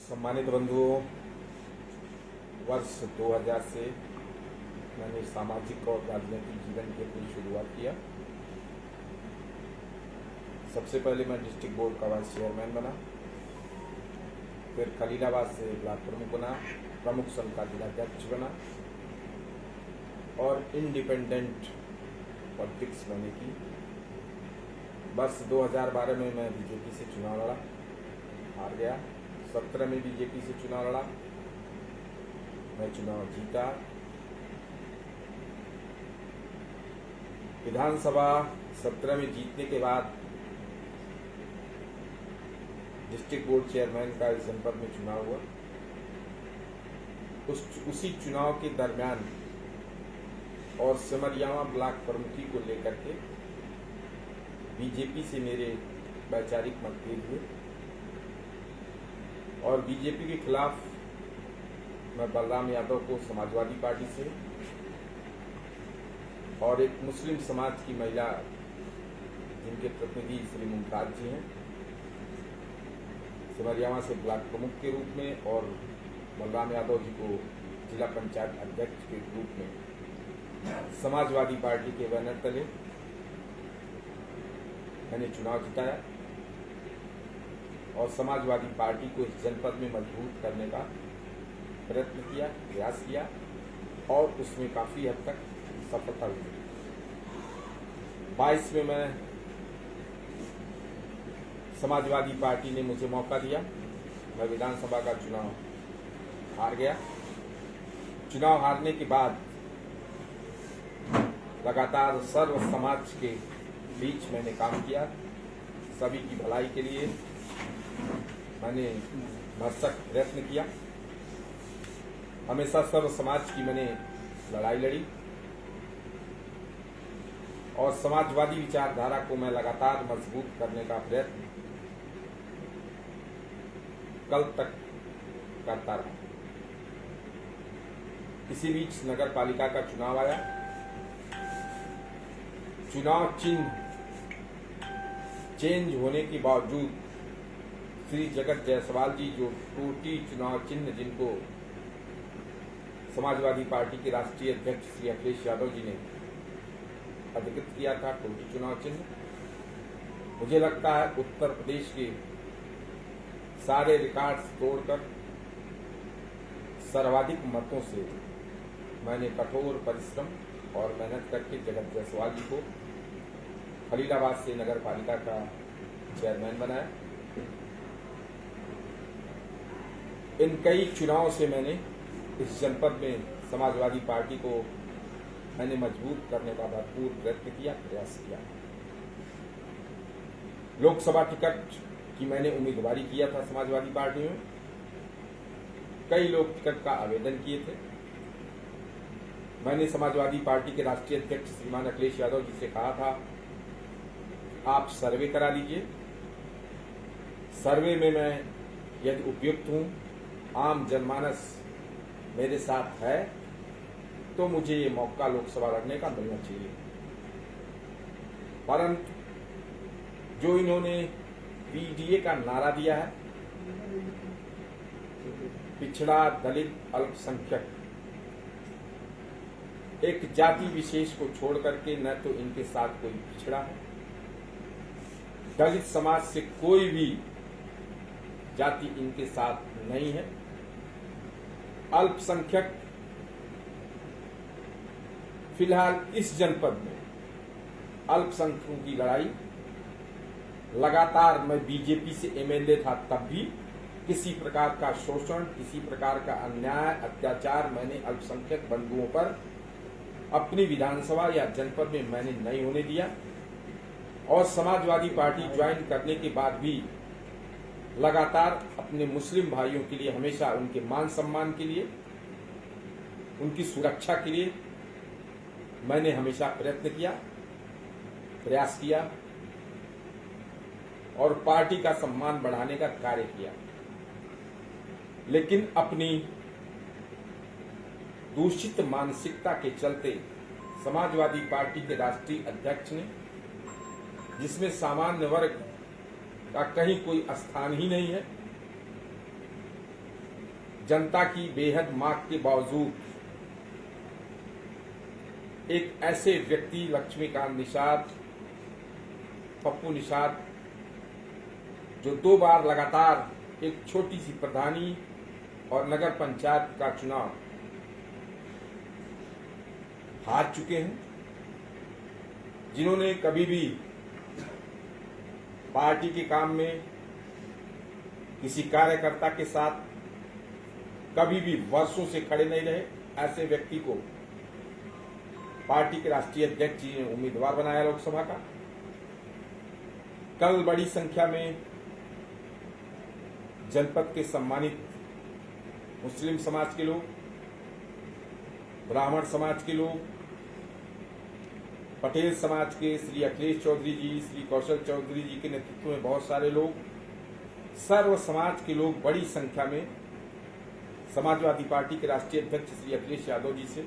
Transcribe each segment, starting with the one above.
सम्मानित बंधुओं, वर्ष 2000 से मैंने सामाजिक और राजनीतिक जीवन की अपनी शुरुआत किया। सबसे पहले मैं डिस्ट्रिक्ट बोर्ड का वाइस चेयरमैन बना, फिर खलीलाबाद से ब्लॉक प्रमुख बना, प्रमुख संघ का जिलाध्यक्ष बना और इंडिपेंडेंट पॉलिटिक्स मैंने की। वर्ष 2012 में मैं बीजेपी से चुनाव लड़ा, हार गया। 17 में बीजेपी से चुनाव लड़ा, मैं चुनाव जीता। विधानसभा 17 में जीतने के बाद डिस्ट्रिक्ट बोर्ड चेयरमैन का इस जनपद में चुनाव हुआ। उसी चुनाव के दरमियान और सिमरियावा ब्लॉक प्रमुखी को लेकर के बीजेपी से मेरे वैचारिक मतभेद हुए और बीजेपी के खिलाफ मैं बलराम यादव को समाजवादी पार्टी से और एक मुस्लिम समाज की महिला जिनके प्रतिनिधि श्री मुमताज जी हैं, सिमरियावा से ब्लॉक प्रमुख के रूप में और बलराम यादव जी को जिला पंचायत अध्यक्ष के रूप में समाजवादी पार्टी के बैनर तले मैंने चुनाव जिताया और समाजवादी पार्टी को इस जनपद में मजबूत करने का प्रयत्न किया, प्रयास किया और उसमें काफी हद तक सफलता हुई। 22 में मैं समाजवादी पार्टी ने मुझे मौका दिया, मैं विधानसभा का चुनाव हार गया। चुनाव हारने के बाद लगातार सर्व समाज के बीच मैंने काम किया, सभी की भलाई के लिए मैंने भरसक प्रयत्न किया। हमेशा सर्व समाज की मैंने लड़ाई लड़ी और समाजवादी विचारधारा को मैं लगातार मजबूत करने का प्रयत्न कल तक करता रहा। इसी बीच नगर पालिका का चुनाव आया। चुनाव चिन्ह चेंज होने के बावजूद श्री जगत जायसवाल जी, जो टोटी चुनाव चिन्ह जिनको समाजवादी पार्टी के राष्ट्रीय अध्यक्ष श्री अखिलेश यादव जी ने अधिकृत किया था, टोटी चुनाव चिन्ह, मुझे लगता है उत्तर प्रदेश के सारे रिकॉर्ड्स तोड़कर सर्वाधिक मतों से मैंने कठोर परिश्रम और मेहनत करके जगत जायसवाल जी को खलीलाबाद से नगर पालिका का चेयरमैन बनाया। इन कई चुनावों से मैंने इस जनपद में समाजवादी पार्टी को मैंने मजबूत करने का भरपूर प्रयत्न किया, प्रयास किया। लोकसभा टिकट की मैंने उम्मीदवारी किया था समाजवादी पार्टी में। कई लोग टिकट का आवेदन किए थे। मैंने समाजवादी पार्टी के राष्ट्रीय अध्यक्ष श्रीमान अखिलेश यादव जी से कहा था, आप सर्वे करा लीजिए। सर्वे में मैं यदि उपयुक्त हूं, आम जनमानस मेरे साथ है, तो मुझे ये मौका लोकसभा लड़ने का मिलना चाहिए। परंतु जो इन्होंने पीडीए का नारा दिया है, पिछड़ा, दलित, अल्पसंख्यक, एक जाति विशेष को छोड़ करके न तो इनके साथ कोई पिछड़ा है, दलित समाज से कोई भी जाति इनके साथ नहीं है, अल्पसंख्यक फिलहाल इस जनपद में अल्पसंख्यकों की लड़ाई लगातार, मैं बीजेपी से एमएलए था तब भी किसी प्रकार का शोषण, किसी प्रकार का अन्याय, अत्याचार मैंने अल्पसंख्यक बंधुओं पर अपनी विधानसभा या जनपद में मैंने नहीं होने दिया और समाजवादी पार्टी ज्वाइन करने के बाद भी लगातार अपने मुस्लिम भाइयों के लिए, हमेशा उनके मान सम्मान के लिए, उनकी सुरक्षा के लिए मैंने हमेशा प्रयत्न किया, प्रयास किया और पार्टी का सम्मान बढ़ाने का कार्य किया। लेकिन अपनी दूषित मानसिकता के चलते समाजवादी पार्टी के राष्ट्रीय अध्यक्ष ने, जिसमें सामान्य वर्ग का कहीं कोई स्थान ही नहीं है, जनता की बेहद मांग के बावजूद एक ऐसे व्यक्ति लक्ष्मीकांत निषाद, पप्पू निषाद, जो 2 बार लगातार एक छोटी सी प्रधानी और नगर पंचायत का चुनाव हार चुके हैं, जिन्होंने कभी भी पार्टी के काम में किसी कार्यकर्ता के साथ कभी भी वर्षों से खड़े नहीं रहे, ऐसे व्यक्ति को पार्टी के राष्ट्रीय अध्यक्ष जी ने उम्मीदवार बनाया लोकसभा का। कल बड़ी संख्या में जनपद के सम्मानित मुस्लिम समाज के लोग, ब्राह्मण समाज के लोग, पटेल समाज के श्री अखिलेश चौधरी जी, श्री कौशल चौधरी जी के नेतृत्व में बहुत सारे लोग, सर्व समाज के लोग बड़ी संख्या में समाजवादी पार्टी के राष्ट्रीय अध्यक्ष श्री अखिलेश यादव जी से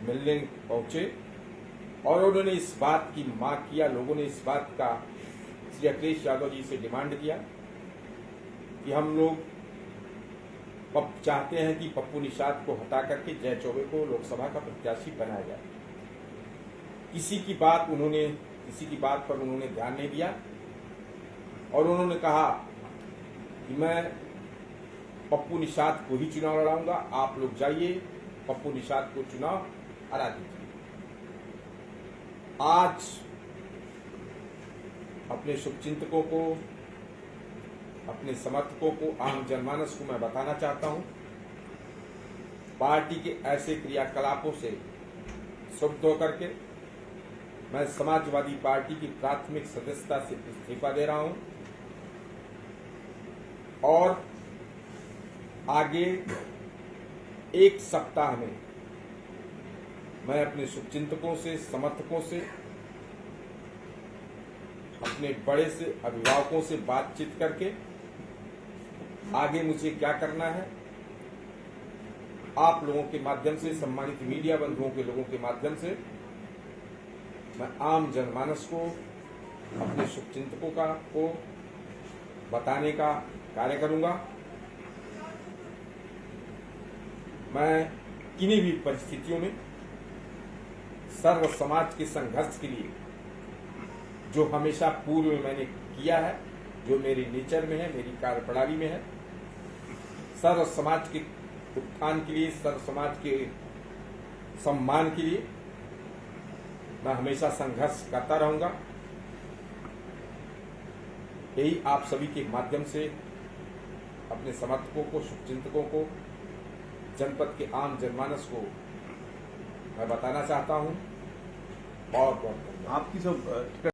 मिलने पहुंचे और उन्होंने इस बात की मांग किया, लोगों ने इस बात का श्री अखिलेश यादव जी से डिमांड किया कि हम लोग चाहते हैं कि पप्पू निषाद को हटा करके जय चौबे को लोकसभा का प्रत्याशी बनाया जाए। किसी की बात पर उन्होंने ध्यान नहीं दिया और उन्होंने कहा कि मैं पप्पू निषाद को ही चुनाव लड़ाऊंगा, आप लोग जाइए पप्पू निषाद को चुनाव हरा दीजिए। आज अपने शुभचिंतकों को, अपने समर्थकों को, आम जनमानस को मैं बताना चाहता हूं, पार्टी के ऐसे क्रियाकलापों से क्षुब्ध होकर के मैं समाजवादी पार्टी की प्राथमिक सदस्यता से इस्तीफा दे रहा हूं और आगे 1 सप्ताह में मैं अपने शुभचिंतकों से, समर्थकों से, अपने बड़े से अभिभावकों से बातचीत करके आगे मुझे क्या करना है, आप लोगों के माध्यम से, सम्मानित मीडिया बंधुओं के लोगों के माध्यम से मैं आम जनमानस को, अपने शुभचिंतकों को बताने का कार्य करूंगा। मैं किन्हीं भी परिस्थितियों में सर्व समाज के संघर्ष के लिए, जो हमेशा पूर्व में मैंने किया है, जो मेरे नेचर में है, मेरी कार्यप्रणाली में है, सर्व समाज के उत्थान के लिए, सर्व समाज के सम्मान के लिए मैं हमेशा संघर्ष करता रहूंगा। यही आप सभी के माध्यम से अपने समर्थकों को, शुभचिंतकों को, जनपद के आम जनमानस को मैं बताना चाहता हूं। बहुत बहुत आपकी सब